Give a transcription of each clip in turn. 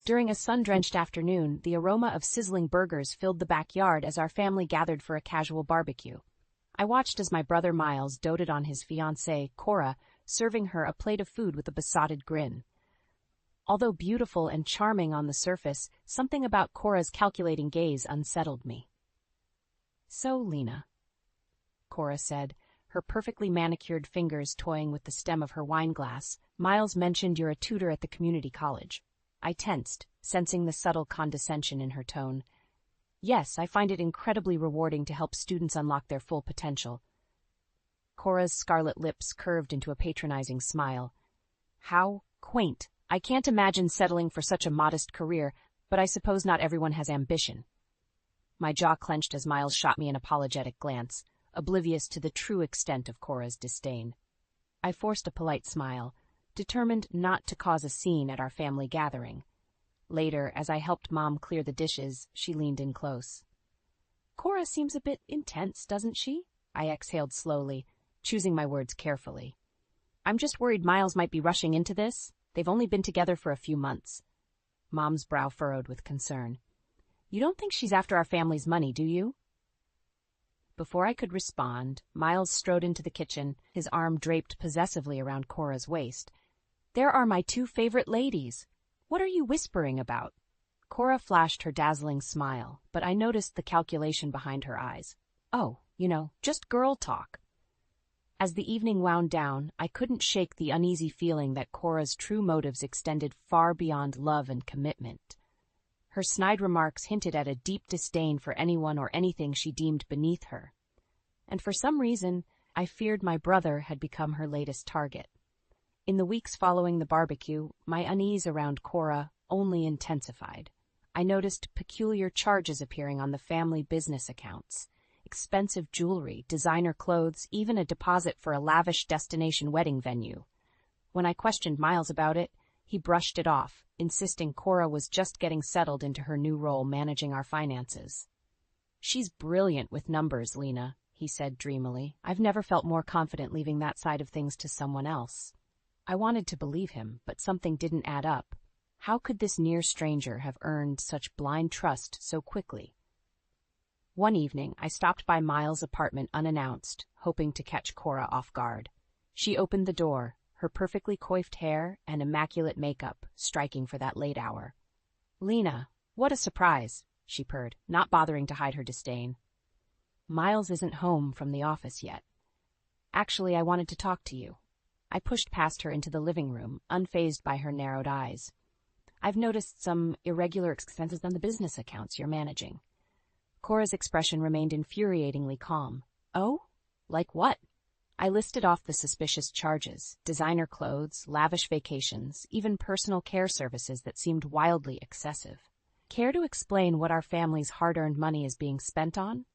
During a sun-drenched afternoon, the aroma of sizzling burgers filled the backyard as our family gathered for a casual barbecue. I watched as my brother Miles doted on his fiancée, Cora, serving her a plate of food with a besotted grin. Although beautiful and charming on the surface, something about Cora's calculating gaze unsettled me. "So, Lena," Cora said, her perfectly manicured fingers toying with the stem of her wine glass, "Miles mentioned you're a tutor at the community college." I tensed, sensing the subtle condescension in her tone. "Yes, I find it incredibly rewarding to help students unlock their full potential." Cora's scarlet lips curved into a patronizing smile. "How quaint. I can't imagine settling for such a modest career, but I suppose not everyone has ambition." My jaw clenched as Miles shot me an apologetic glance, oblivious to the true extent of Cora's disdain. I forced a polite smile, determined not to cause a scene at our family gathering. Later, as I helped Mom clear the dishes, she leaned in close. "Cora seems a bit intense, doesn't she?" I exhaled slowly, choosing my words carefully. "I'm just worried Miles might be rushing into this. They've only been together for a few months." Mom's brow furrowed with concern. "You don't think she's after our family's money, do you?" Before I could respond, Miles strode into the kitchen, his arm draped possessively around Cora's waist. "There are my two favorite ladies. What are you whispering about?" Cora flashed her dazzling smile, but I noticed the calculation behind her eyes. "Oh, just girl talk." As the evening wound down, I couldn't shake the uneasy feeling that Cora's true motives extended far beyond love and commitment. Her snide remarks hinted at a deep disdain for anyone or anything she deemed beneath her. And for some reason, I feared my brother had become her latest target. In the weeks following the barbecue, my unease around Cora only intensified. I noticed peculiar charges appearing on the family business accounts. Expensive jewelry, designer clothes, even a deposit for a lavish destination wedding venue. When I questioned Miles about it, he brushed it off, insisting Cora was just getting settled into her new role managing our finances. "She's brilliant with numbers, Lena," he said dreamily. "I've never felt more confident leaving that side of things to someone else." I wanted to believe him, but something didn't add up. How could this near stranger have earned such blind trust so quickly? One evening, I stopped by Miles' apartment unannounced, hoping to catch Cora off guard. She opened the door, her perfectly coiffed hair and immaculate makeup striking for that late hour. "Lena, what a surprise," she purred, not bothering to hide her disdain. "Miles isn't home from the office yet. Actually, I wanted to talk to you." I pushed past her into the living room, unfazed by her narrowed eyes. "I've noticed some irregular expenses on the business accounts you're managing." Cora's expression remained infuriatingly calm. "Oh? Like what?" I listed off the suspicious charges: designer clothes, lavish vacations, even personal care services that seemed wildly excessive. "Care to explain what our family's hard-earned money is being spent on?"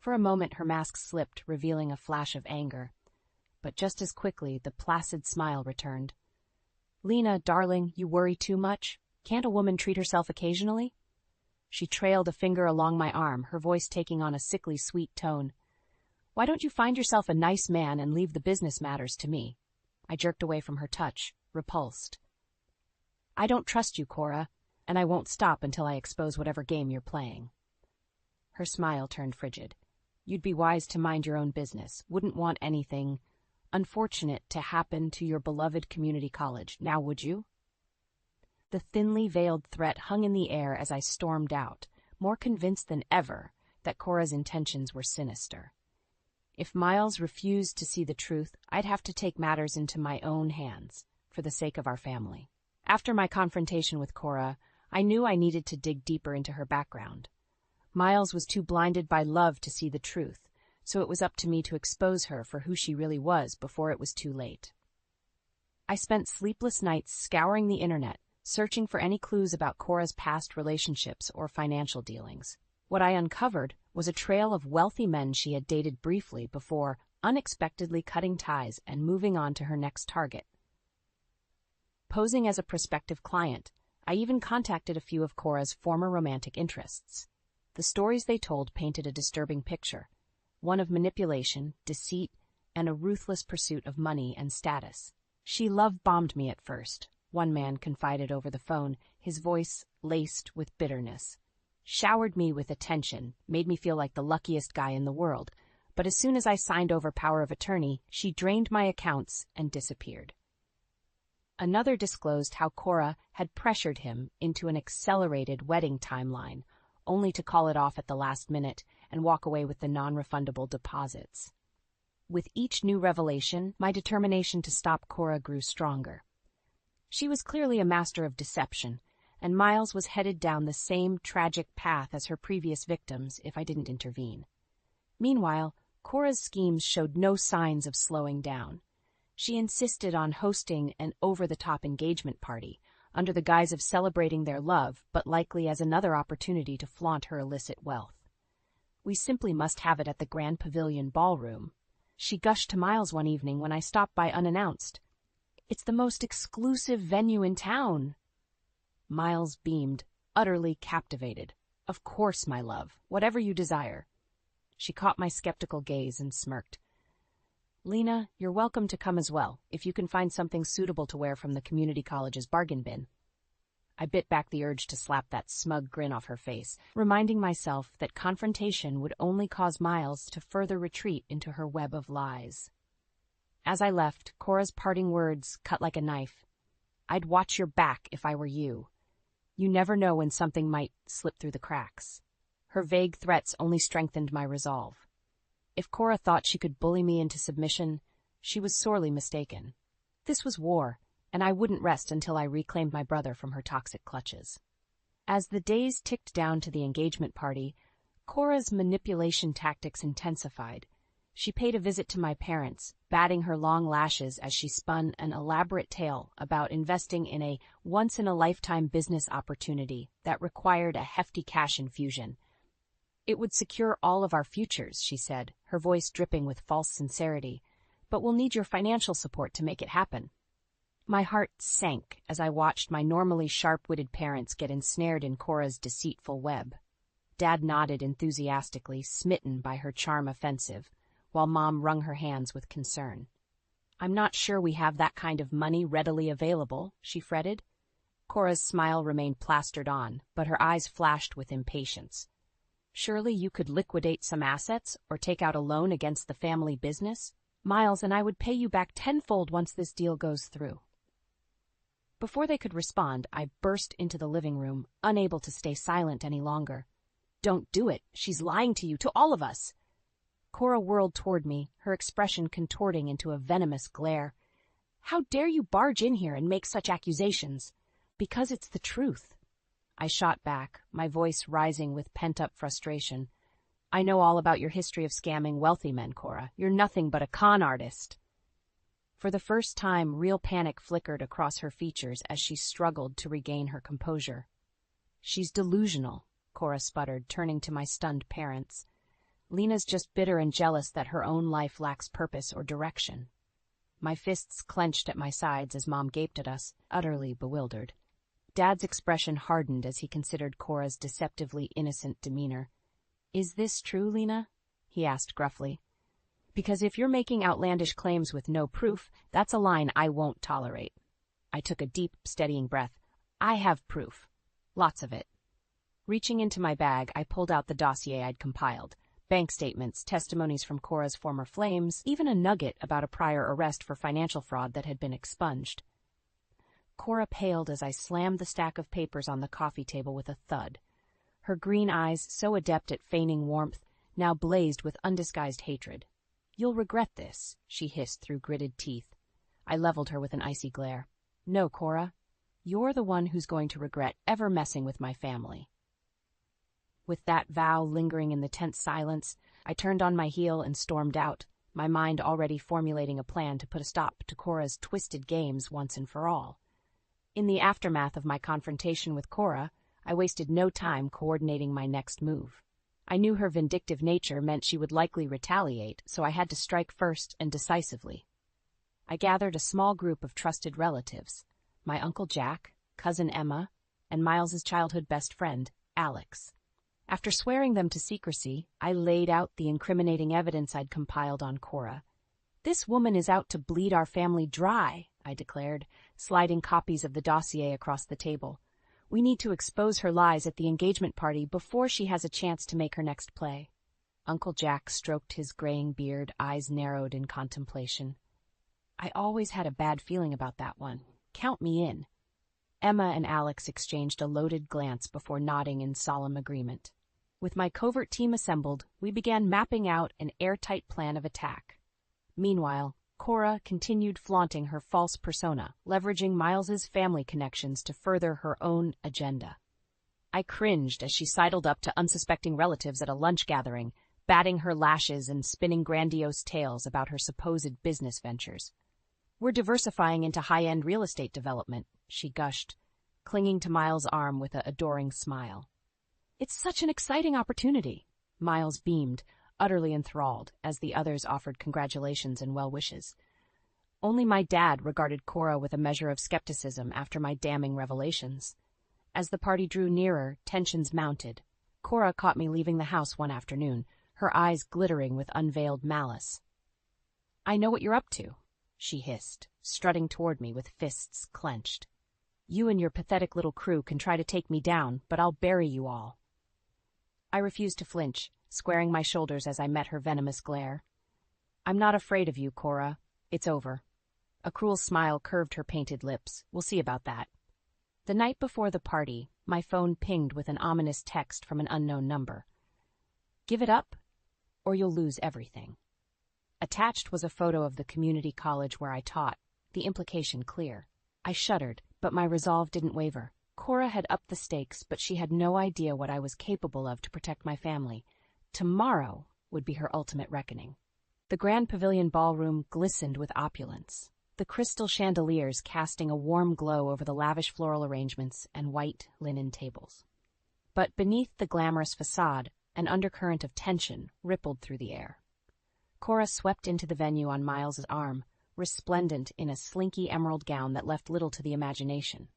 For a moment her mask slipped, revealing a flash of anger. But just as quickly, the placid smile returned. "Lena, darling, you worry too much. Can't a woman treat herself occasionally?" She trailed a finger along my arm, her voice taking on a sickly sweet tone. "Why don't you find yourself a nice man and leave the business matters to me?" I jerked away from her touch, repulsed. "I don't trust you, Cora, and I won't stop until I expose whatever game you're playing." Her smile turned frigid. "You'd be wise to mind your own business. Wouldn't want anything unfortunate to happen to your beloved community college, now would you?" The thinly veiled threat hung in the air as I stormed out, more convinced than ever that Cora's intentions were sinister. If Miles refused to see the truth, I'd have to take matters into my own hands, for the sake of our family. After my confrontation with Cora, I knew I needed to dig deeper into her background. Miles was too blinded by love to see the truth, so it was up to me to expose her for who she really was before it was too late. I spent sleepless nights scouring the internet, searching for any clues about Cora's past relationships or financial dealings. What I uncovered was a trail of wealthy men she had dated briefly before unexpectedly cutting ties and moving on to her next target. Posing as a prospective client, I even contacted a few of Cora's former romantic interests. The stories they told painted a disturbing picture, one of manipulation, deceit, and a ruthless pursuit of money and status. "She love-bombed me at first," one man confided over the phone, his voice laced with bitterness. "Showered me with attention, made me feel like the luckiest guy in the world, but as soon as I signed over power of attorney, she drained my accounts and disappeared." Another disclosed how Cora had pressured him into an accelerated wedding timeline, only to call it off at the last minute and walk away with the non-refundable deposits. With each new revelation, my determination to stop Cora grew stronger. She was clearly a master of deception, and Miles was headed down the same tragic path as her previous victims if I didn't intervene. Meanwhile, Cora's schemes showed no signs of slowing down. She insisted on hosting an over-the-top engagement party, under the guise of celebrating their love, but likely as another opportunity to flaunt her illicit wealth. "We simply must have it at the Grand Pavilion Ballroom," she gushed to Miles one evening when I stopped by unannounced. "It's the most exclusive venue in town." Miles beamed, utterly captivated. "Of course, my love, whatever you desire." She caught my skeptical gaze and smirked. "Lena, you're welcome to come as well, if you can find something suitable to wear from the community college's bargain bin." I bit back the urge to slap that smug grin off her face, reminding myself that confrontation would only cause Miles to further retreat into her web of lies. As I left, Cora's parting words cut like a knife. "I'd watch your back if I were you. You never know when something might slip through the cracks." Her vague threats only strengthened my resolve. If Cora thought she could bully me into submission, she was sorely mistaken. This was war, and I wouldn't rest until I reclaimed my brother from her toxic clutches. As the days ticked down to the engagement party, Cora's manipulation tactics intensified. She paid a visit to my parents, batting her long lashes as she spun an elaborate tale about investing in a once-in-a-lifetime business opportunity that required a hefty cash infusion. "It would secure all of our futures," she said, her voice dripping with false sincerity, "but we'll need your financial support to make it happen." My heart sank as I watched my normally sharp-witted parents get ensnared in Cora's deceitful web. Dad nodded enthusiastically, smitten by her charm offensive, while Mom wrung her hands with concern. "I'm not sure we have that kind of money readily available," she fretted. Cora's smile remained plastered on, but her eyes flashed with impatience. "Surely you could liquidate some assets or take out a loan against the family business? Miles and I would pay you back tenfold once this deal goes through." Before they could respond, I burst into the living room, unable to stay silent any longer. "Don't do it. She's lying to you, to all of us." Cora whirled toward me, her expression contorting into a venomous glare. "How dare you barge in here and make such accusations?" "Because it's the truth." I shot back, my voice rising with pent-up frustration. "I know all about your history of scamming wealthy men, Cora. You're nothing but a con artist." For the first time, real panic flickered across her features as she struggled to regain her composure. "She's delusional," Cora sputtered, turning to my stunned parents. "Lena's just bitter and jealous that her own life lacks purpose or direction." My fists clenched at my sides as Mom gaped at us, utterly bewildered. Dad's expression hardened as he considered Cora's deceptively innocent demeanor. "Is this true, Lena?" he asked gruffly. "Because if you're making outlandish claims with no proof, that's a line I won't tolerate." I took a deep, steadying breath. "I have proof. Lots of it." Reaching into my bag, I pulled out the dossier I'd compiled. Bank statements, testimonies from Cora's former flames, even a nugget about a prior arrest for financial fraud that had been expunged. Cora paled as I slammed the stack of papers on the coffee table with a thud. Her green eyes, so adept at feigning warmth, now blazed with undisguised hatred. "You'll regret this," she hissed through gritted teeth. I leveled her with an icy glare. "No, Cora. You're the one who's going to regret ever messing with my family." With that vow lingering in the tense silence, I turned on my heel and stormed out, my mind already formulating a plan to put a stop to Cora's twisted games once and for all. In the aftermath of my confrontation with Cora, I wasted no time coordinating my next move. I knew her vindictive nature meant she would likely retaliate, so I had to strike first and decisively. I gathered a small group of trusted relatives, my Uncle Jack, Cousin Emma, and Miles's childhood best friend, Alex. After swearing them to secrecy, I laid out the incriminating evidence I'd compiled on Cora. "This woman is out to bleed our family dry," I declared, sliding copies of the dossier across the table. We need to expose her lies at the engagement party before she has a chance to make her next play. Uncle Jack stroked his graying beard, eyes narrowed in contemplation. I always had a bad feeling about that one. Count me in. Emma and Alex exchanged a loaded glance before nodding in solemn agreement. With my covert team assembled, we began mapping out an airtight plan of attack. Meanwhile, Cora continued flaunting her false persona, leveraging Miles's family connections to further her own agenda. I cringed as she sidled up to unsuspecting relatives at a lunch gathering, batting her lashes and spinning grandiose tales about her supposed business ventures. We're diversifying into high-end real estate development, she gushed, clinging to Miles' arm with an adoring smile. It's such an exciting opportunity. Miles beamed, utterly enthralled, as the others offered congratulations and well wishes. Only my dad regarded Cora with a measure of skepticism after my damning revelations. As the party drew nearer, tensions mounted. Cora caught me leaving the house one afternoon, her eyes glittering with unveiled malice. I know what you're up to, she hissed, strutting toward me with fists clenched. You and your pathetic little crew can try to take me down, but I'll bury you all. I refused to flinch, squaring my shoulders as I met her venomous glare. I'm not afraid of you, Cora. It's over. A cruel smile curved her painted lips. We'll see about that. The night before the party, my phone pinged with an ominous text from an unknown number. Give it up, or you'll lose everything. Attached was a photo of the community college where I taught, the implication clear. I shuddered, but my resolve didn't waver. Cora had upped the stakes, but she had no idea what I was capable of to protect my family. Tomorrow would be her ultimate reckoning. The Grand Pavilion ballroom glistened with opulence, the crystal chandeliers casting a warm glow over the lavish floral arrangements and white linen tables. But beneath the glamorous facade, an undercurrent of tension rippled through the air. Cora swept into the venue on Miles's arm, resplendent in a slinky emerald gown that left little to the imagination.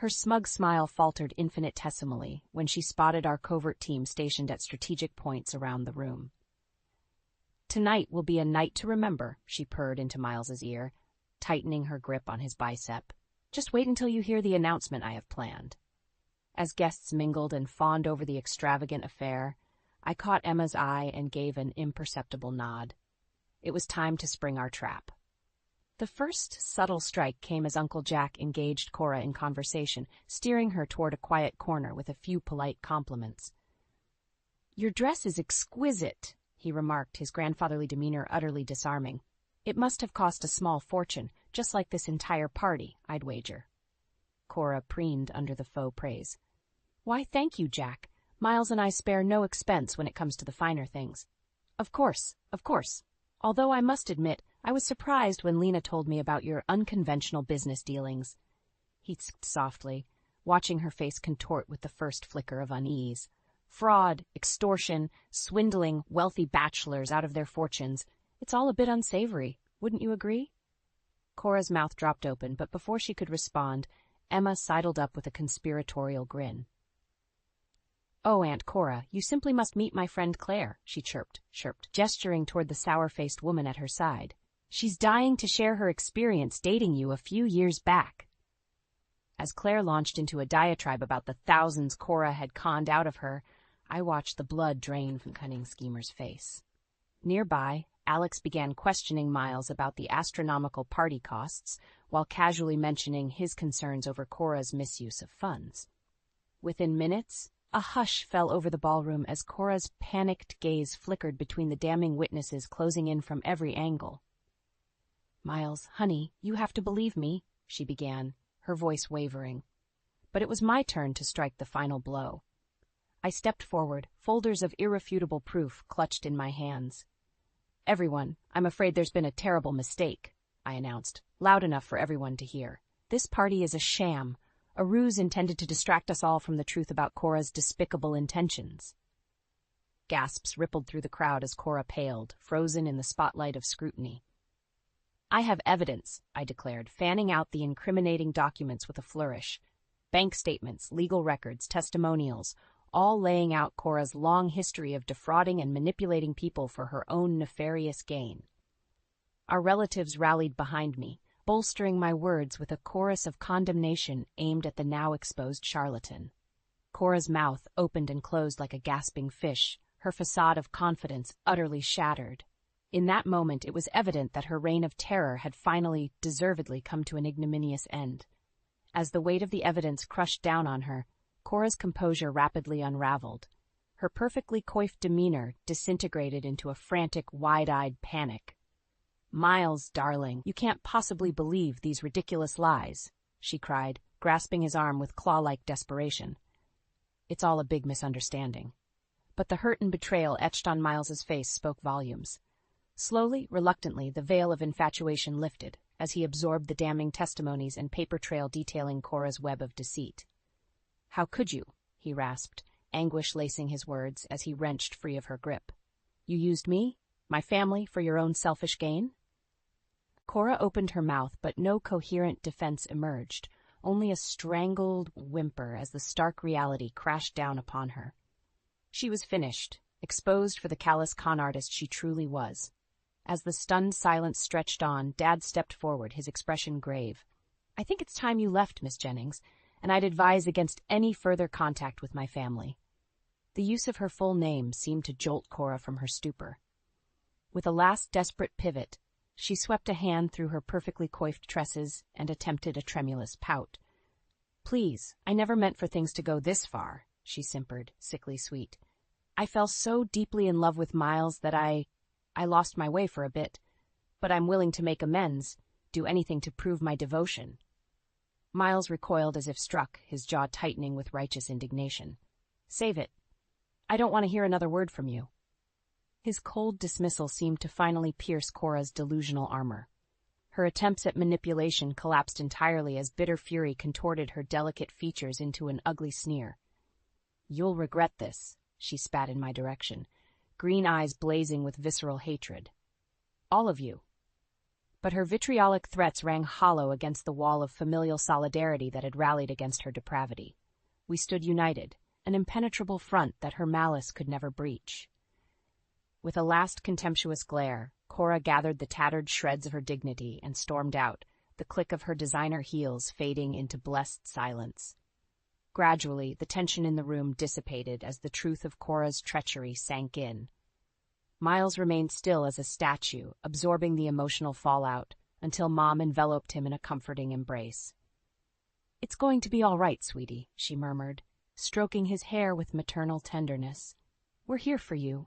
Her smug smile faltered infinitesimally when she spotted our covert team stationed at strategic points around the room. Tonight will be a night to remember, she purred into Miles's ear, tightening her grip on his bicep. Just wait until you hear the announcement I have planned. As guests mingled and fawned over the extravagant affair, I caught Emma's eye and gave an imperceptible nod. It was time to spring our trap. The first subtle strike came as Uncle Jack engaged Cora in conversation, steering her toward a quiet corner with a few polite compliments. Your dress is exquisite, he remarked, his grandfatherly demeanor utterly disarming. It must have cost a small fortune, just like this entire party, I'd wager. Cora preened under the faux praise. Why, thank you, Jack. Miles and I spare no expense when it comes to the finer things. Of course, of course. Although I must admit, I was surprised when Lena told me about your unconventional business dealings. He tsked softly, watching her face contort with the first flicker of unease. Fraud, extortion, swindling wealthy bachelors out of their fortunes. It's all a bit unsavory, wouldn't you agree? Cora's mouth dropped open, but before she could respond, Emma sidled up with a conspiratorial grin. Oh, Aunt Cora, you simply must meet my friend Claire, she chirped, gesturing toward the sour-faced woman at her side. She's dying to share her experience dating you a few years back. As Claire launched into a diatribe about the thousands Cora had conned out of her, I watched the blood drain from the cunning schemer's face. Nearby, Alex began questioning Miles about the astronomical party costs, while casually mentioning his concerns over Cora's misuse of funds. Within minutes, a hush fell over the ballroom as Cora's panicked gaze flickered between the damning witnesses closing in from every angle. Miles, honey, you have to believe me, she began, her voice wavering. But it was my turn to strike the final blow. I stepped forward, folders of irrefutable proof clutched in my hands. Everyone, I'm afraid there's been a terrible mistake, I announced, loud enough for everyone to hear. This party is a sham, a ruse intended to distract us all from the truth about Cora's despicable intentions. Gasps rippled through the crowd as Cora paled, frozen in the spotlight of scrutiny. I have evidence, I declared, fanning out the incriminating documents with a flourish. Bank statements, legal records, testimonials, all laying out Cora's long history of defrauding and manipulating people for her own nefarious gain. Our relatives rallied behind me, bolstering my words with a chorus of condemnation aimed at the now exposed charlatan. Cora's mouth opened and closed like a gasping fish, her facade of confidence utterly shattered. In that moment it was evident that her reign of terror had finally, deservedly, come to an ignominious end. As the weight of the evidence crushed down on her, Cora's composure rapidly unraveled. Her perfectly coiffed demeanor disintegrated into a frantic, wide-eyed panic. "Miles, darling, you can't possibly believe these ridiculous lies," she cried, grasping his arm with claw-like desperation. "It's all a big misunderstanding." But the hurt and betrayal etched on Miles's face spoke volumes. Slowly, reluctantly, the veil of infatuation lifted, as he absorbed the damning testimonies and paper trail detailing Cora's web of deceit. "How could you?" he rasped, anguish lacing his words as he wrenched free of her grip. "You used me, my family, for your own selfish gain?" Cora opened her mouth, but no coherent defense emerged, only a strangled whimper as the stark reality crashed down upon her. She was finished, exposed for the callous con artist she truly was. As the stunned silence stretched on, Dad stepped forward, his expression grave. "I think it's time you left, Miss Jennings, and I'd advise against any further contact with my family." The use of her full name seemed to jolt Cora from her stupor. With a last desperate pivot, she swept a hand through her perfectly coiffed tresses and attempted a tremulous pout. "Please, I never meant for things to go this far," she simpered, sickly sweet. "I fell so deeply in love with Miles that I lost my way for a bit, but I'm willing to make amends, do anything to prove my devotion." Miles recoiled as if struck, his jaw tightening with righteous indignation. "Save it. I don't want to hear another word from you." His cold dismissal seemed to finally pierce Cora's delusional armor. Her attempts at manipulation collapsed entirely as bitter fury contorted her delicate features into an ugly sneer. "You'll regret this," she spat in my direction, green eyes blazing with visceral hatred. "All of you." But her vitriolic threats rang hollow against the wall of familial solidarity that had rallied against her depravity. We stood united, an impenetrable front that her malice could never breach. With a last contemptuous glare, Cora gathered the tattered shreds of her dignity and stormed out, the click of her designer heels fading into blessed silence. Gradually, the tension in the room dissipated as the truth of Cora's treachery sank in. Miles remained still as a statue, absorbing the emotional fallout, until Mom enveloped him in a comforting embrace. "It's going to be all right, sweetie," she murmured, stroking his hair with maternal tenderness. "We're here for you."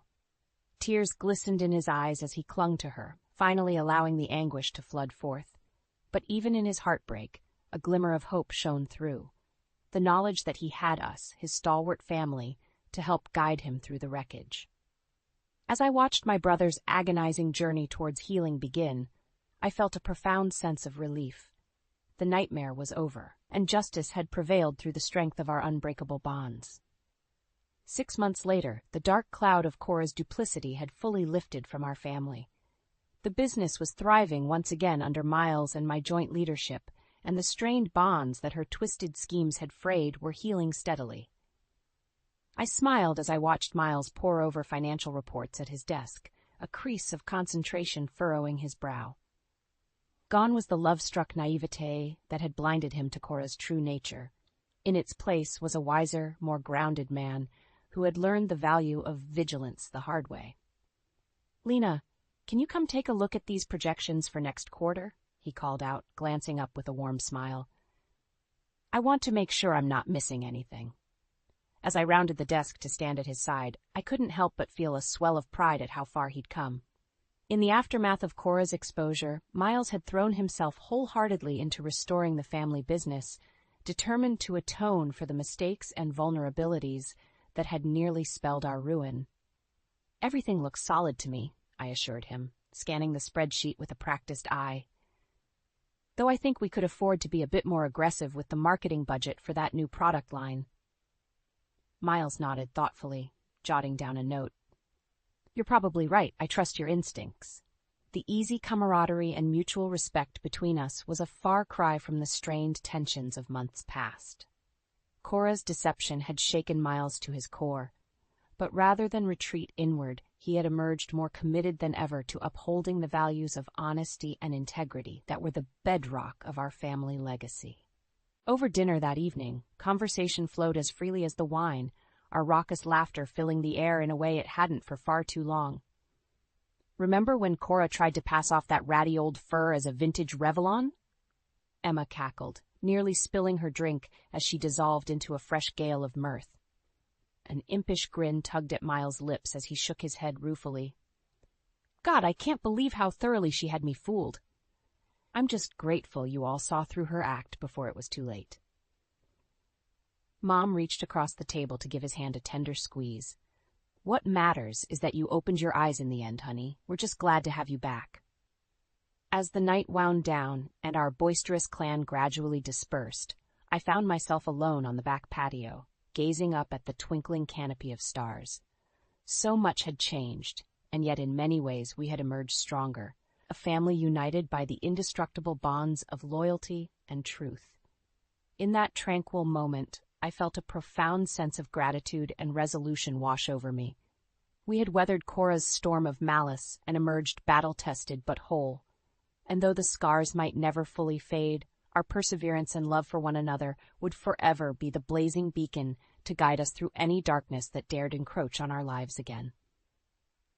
Tears glistened in his eyes as he clung to her, finally allowing the anguish to flood forth. But even in his heartbreak, a glimmer of hope shone through. The knowledge that he had us, his stalwart family, to help guide him through the wreckage. As I watched my brother's agonizing journey towards healing begin, I felt a profound sense of relief. The nightmare was over, and justice had prevailed through the strength of our unbreakable bonds. 6 months later, the dark cloud of Cora's duplicity had fully lifted from our family. The business was thriving once again under Miles and my joint leadership, and the strained bonds that her twisted schemes had frayed were healing steadily. I smiled as I watched Miles pore over financial reports at his desk, a crease of concentration furrowing his brow. Gone was the love-struck naivete that had blinded him to Cora's true nature. In its place was a wiser, more grounded man who had learned the value of vigilance the hard way. "Lena, can you come take a look at these projections for next quarter?" he called out, glancing up with a warm smile. "I want to make sure I'm not missing anything." As I rounded the desk to stand at his side, I couldn't help but feel a swell of pride at how far he'd come. In the aftermath of Cora's exposure, Miles had thrown himself wholeheartedly into restoring the family business, determined to atone for the mistakes and vulnerabilities that had nearly spelled our ruin. "Everything looks solid to me," I assured him, scanning the spreadsheet with a practiced eye. "Though I think we could afford to be a bit more aggressive with the marketing budget for that new product line." Miles nodded thoughtfully, jotting down a note. "You're probably right. I trust your instincts." The easy camaraderie and mutual respect between us was a far cry from the strained tensions of months past. Cora's deception had shaken Miles to his core. But rather than retreat inward, he had emerged more committed than ever to upholding the values of honesty and integrity that were the bedrock of our family legacy. Over dinner that evening, conversation flowed as freely as the wine, our raucous laughter filling the air in a way it hadn't for far too long. "Remember when Cora tried to pass off that ratty old fur as a vintage Revlon?" Emma cackled, nearly spilling her drink as she dissolved into a fresh gale of mirth. An impish grin tugged at Miles' lips as he shook his head ruefully. "God, I can't believe how thoroughly she had me fooled. I'm just grateful you all saw through her act before it was too late." Mom reached across the table to give his hand a tender squeeze. "What matters is that you opened your eyes in the end, honey. We're just glad to have you back." As the night wound down and our boisterous clan gradually dispersed, I found myself alone on the back patio, gazing up at the twinkling canopy of stars. So much had changed, and yet in many ways we had emerged stronger, a family united by the indestructible bonds of loyalty and truth. In that tranquil moment, I felt a profound sense of gratitude and resolution wash over me. We had weathered Cora's storm of malice and emerged battle-tested but whole. And though the scars might never fully fade, our perseverance and love for one another would forever be the blazing beacon to guide us through any darkness that dared encroach on our lives again.